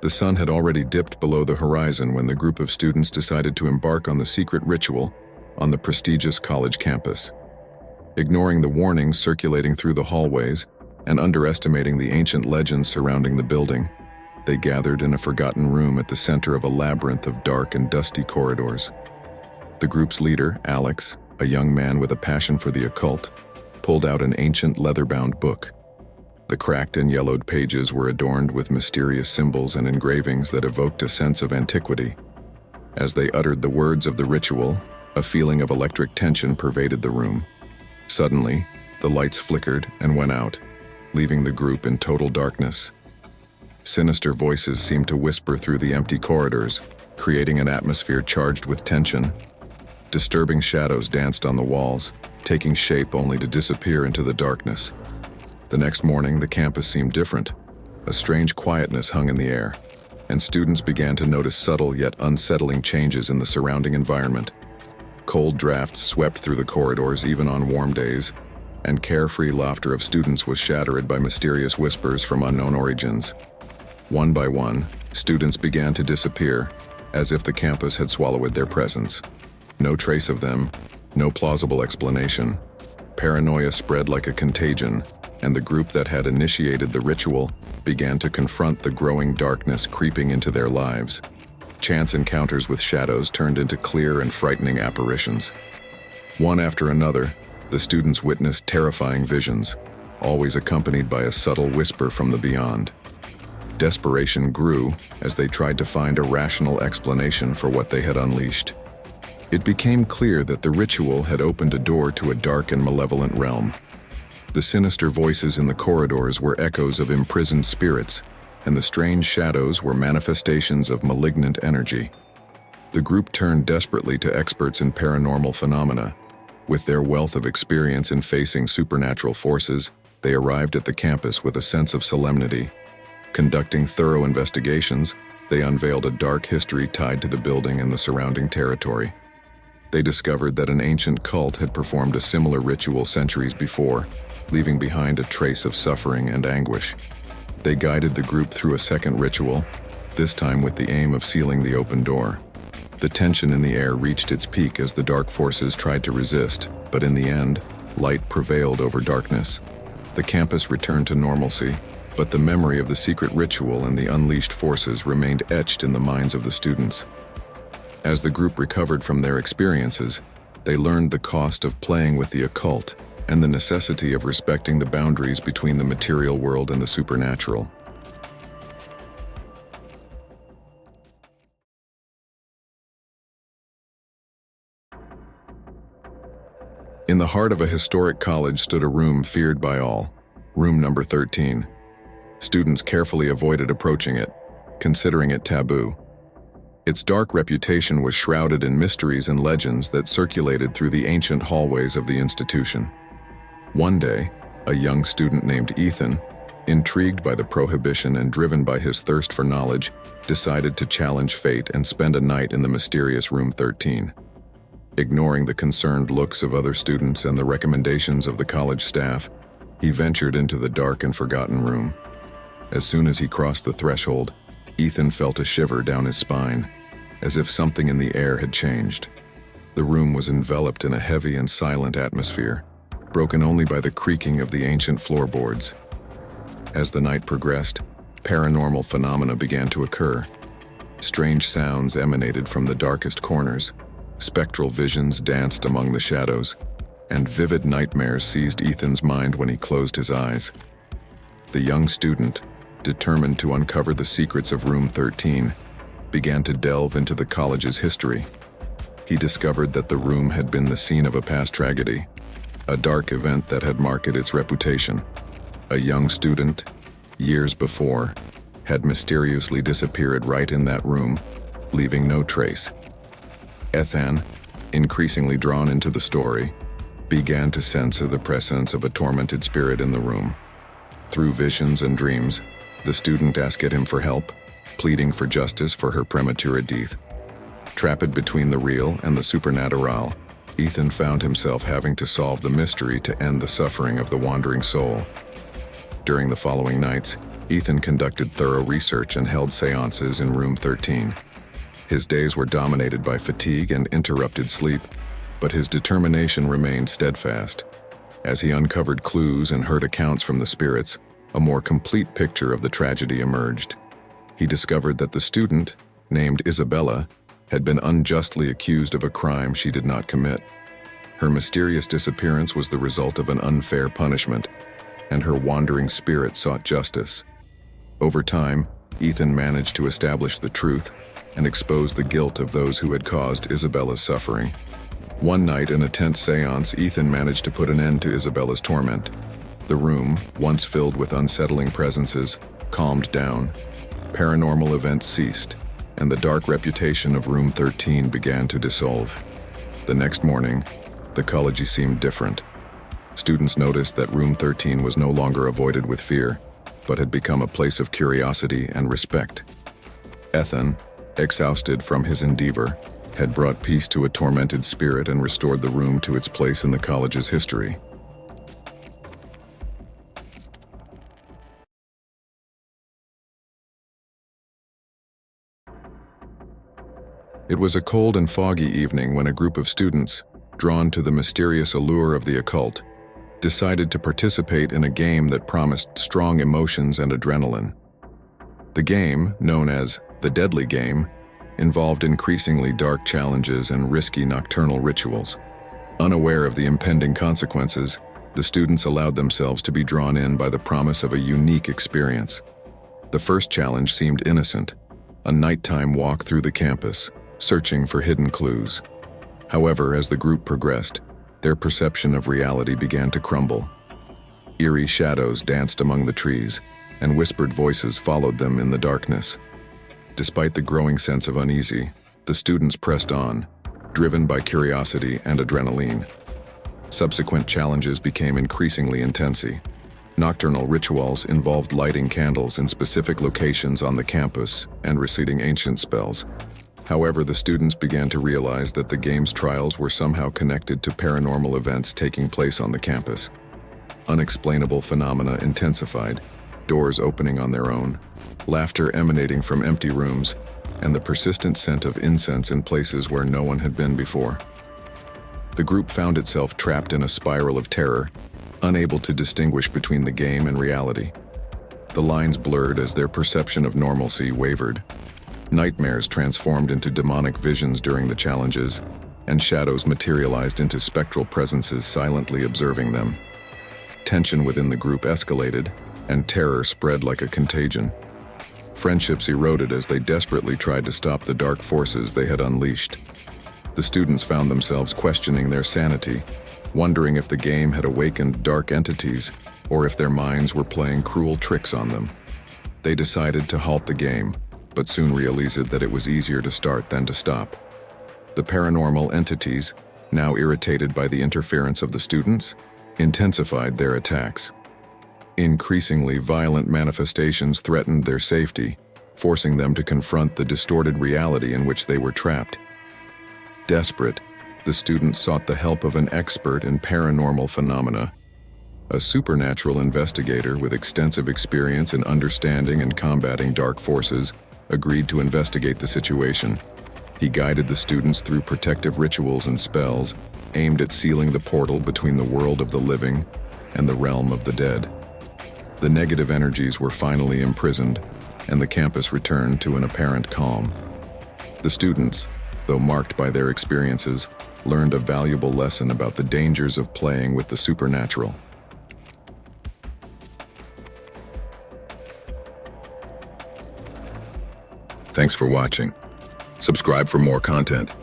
The sun had already dipped below the horizon when the group of students decided to embark on the secret ritual on the prestigious college campus. Ignoring the warnings circulating through the hallways and underestimating the ancient legends surrounding the building, they gathered in a forgotten room at the center of a labyrinth of dark and dusty corridors. The group's leader, Alex, a young man with a passion for the occult, pulled out an ancient leather-bound book. The cracked and yellowed pages were adorned with mysterious symbols and engravings that evoked a sense of antiquity. As they uttered the words of the ritual, a feeling of electric tension pervaded the room. Suddenly, the lights flickered and went out, leaving the group in total darkness. Sinister voices seemed to whisper through the empty corridors, creating an atmosphere charged with tension. Disturbing shadows danced on the walls, taking shape only to disappear into the darkness. The next morning, the campus seemed different. A strange quietness hung in the air, and students began to notice subtle yet unsettling changes in the surrounding environment. Cold drafts swept through the corridors even on warm days, and carefree laughter of students was shattered by mysterious whispers from unknown origins. One by one, students began to disappear, as if the campus had swallowed their presence. No trace of them, no plausible explanation. Paranoia spread like a contagion, and the group that had initiated the ritual began to confront the growing darkness creeping into their lives. Chance encounters with shadows turned into clear and frightening apparitions. One after another, the students witnessed terrifying visions, always accompanied by a subtle whisper from the beyond. Desperation grew as they tried to find a rational explanation for what they had unleashed. It became clear that the ritual had opened a door to a dark and malevolent realm. The sinister voices in the corridors were echoes of imprisoned spirits, and the strange shadows were manifestations of malignant energy. The group turned desperately to experts in paranormal phenomena. With their wealth of experience in facing supernatural forces, they arrived at the campus with a sense of solemnity. Conducting thorough investigations, they unveiled a dark history tied to the building and the surrounding territory. They discovered that an ancient cult had performed a similar ritual centuries before, leaving behind a trace of suffering and anguish. They guided the group through a second ritual, this time with the aim of sealing the open door. The tension in the air reached its peak as the dark forces tried to resist, but in the end, light prevailed over darkness. The campus returned to normalcy, but the memory of the secret ritual and the unleashed forces remained etched in the minds of the students. As the group recovered from their experiences, they learned the cost of playing with the occult and the necessity of respecting the boundaries between the material world and the supernatural. In the heart of a historic college stood a room feared by all, room number 13. Students carefully avoided approaching it, considering it taboo. Its dark reputation was shrouded in mysteries and legends that circulated through the ancient hallways of the institution. One day, a young student named Ethan, intrigued by the prohibition and driven by his thirst for knowledge, decided to challenge fate and spend a night in the mysterious room 13. Ignoring the concerned looks of other students and the recommendations of the college staff, he ventured into the dark and forgotten room. As soon as he crossed the threshold, Ethan felt a shiver down his spine, as if something in the air had changed. The room was enveloped in a heavy and silent atmosphere, broken only by the creaking of the ancient floorboards. As the night progressed, paranormal phenomena began to occur. Strange sounds emanated from the darkest corners, spectral visions danced among the shadows, and vivid nightmares seized Ethan's mind when he closed his eyes. The young student, determined to uncover the secrets of Room 13, began to delve into the college's history. He discovered that the room had been the scene of a past tragedy, a dark event that had marked its reputation. A young student, years before, had mysteriously disappeared right in that room, leaving no trace. Ethan, increasingly drawn into the story, began to sense the presence of a tormented spirit in the room. Through visions and dreams, the student asked him for help, pleading for justice for her premature death. Trapped between the real and the supernatural, Ethan found himself having to solve the mystery to end the suffering of the wandering soul. During the following nights, Ethan conducted thorough research and held seances in room 13. His days were dominated by fatigue and interrupted sleep, but his determination remained steadfast. As he uncovered clues and heard accounts from the spirits, a more complete picture of the tragedy emerged. He discovered that the student, named Isabella, had been unjustly accused of a crime she did not commit. Her mysterious disappearance was the result of an unfair punishment, and her wandering spirit sought justice. Over time, Ethan managed to establish the truth and expose the guilt of those who had caused Isabella's suffering. One night in a tense seance, Ethan managed to put an end to Isabella's torment. The room, once filled with unsettling presences, calmed down. Paranormal events ceased, and the dark reputation of room 13 began to dissolve. The next morning, the college seemed different. Students noticed that room 13 was no longer avoided with fear, but had become a place of curiosity and respect. Ethan, exhausted from his endeavor, had brought peace to a tormented spirit and restored the room to its place in the college's history. It was a cold and foggy evening when a group of students, drawn to the mysterious allure of the occult, decided to participate in a game that promised strong emotions and adrenaline. The game, known as the Deadly Game, involved increasingly dark challenges and risky nocturnal rituals. Unaware of the impending consequences, the students allowed themselves to be drawn in by the promise of a unique experience. The first challenge seemed innocent, a nighttime walk through the campus, searching for hidden clues. However, as the group progressed, their perception of reality began to crumble. Eerie shadows danced among the trees, and whispered voices followed them in the darkness. Despite the growing sense of uneasy, the students pressed on, driven by curiosity and adrenaline. Subsequent challenges became increasingly intense. Nocturnal rituals involved lighting candles in specific locations on the campus and reciting ancient spells. However, the students began to realize that the game's trials were somehow connected to paranormal events taking place on the campus. Unexplainable phenomena intensified, doors opening on their own, laughter emanating from empty rooms, and the persistent scent of incense in places where no one had been before. The group found itself trapped in a spiral of terror, unable to distinguish between the game and reality. The lines blurred as their perception of normalcy wavered. Nightmares transformed into demonic visions during the challenges, and shadows materialized into spectral presences silently observing them. Tension within the group escalated, and terror spread like a contagion. Friendships eroded as they desperately tried to stop the dark forces they had unleashed. The students found themselves questioning their sanity, wondering if the game had awakened dark entities or if their minds were playing cruel tricks on them. They decided to halt the game, but soon realized that it was easier to start than to stop. The paranormal entities, now irritated by the interference of the students, intensified their attacks. Increasingly violent manifestations threatened their safety, forcing them to confront the distorted reality in which they were trapped. Desperate, the students sought the help of an expert in paranormal phenomena. A supernatural investigator with extensive experience in understanding and combating dark forces agreed to investigate the situation. He guided the students through protective rituals and spells aimed at sealing the portal between the world of the living and the realm of the dead. The negative energies were finally imprisoned, and the campus returned to an apparent calm. The students, though marked by their experiences, learned a valuable lesson about the dangers of playing with the supernatural. Thanks for watching. Subscribe for more content.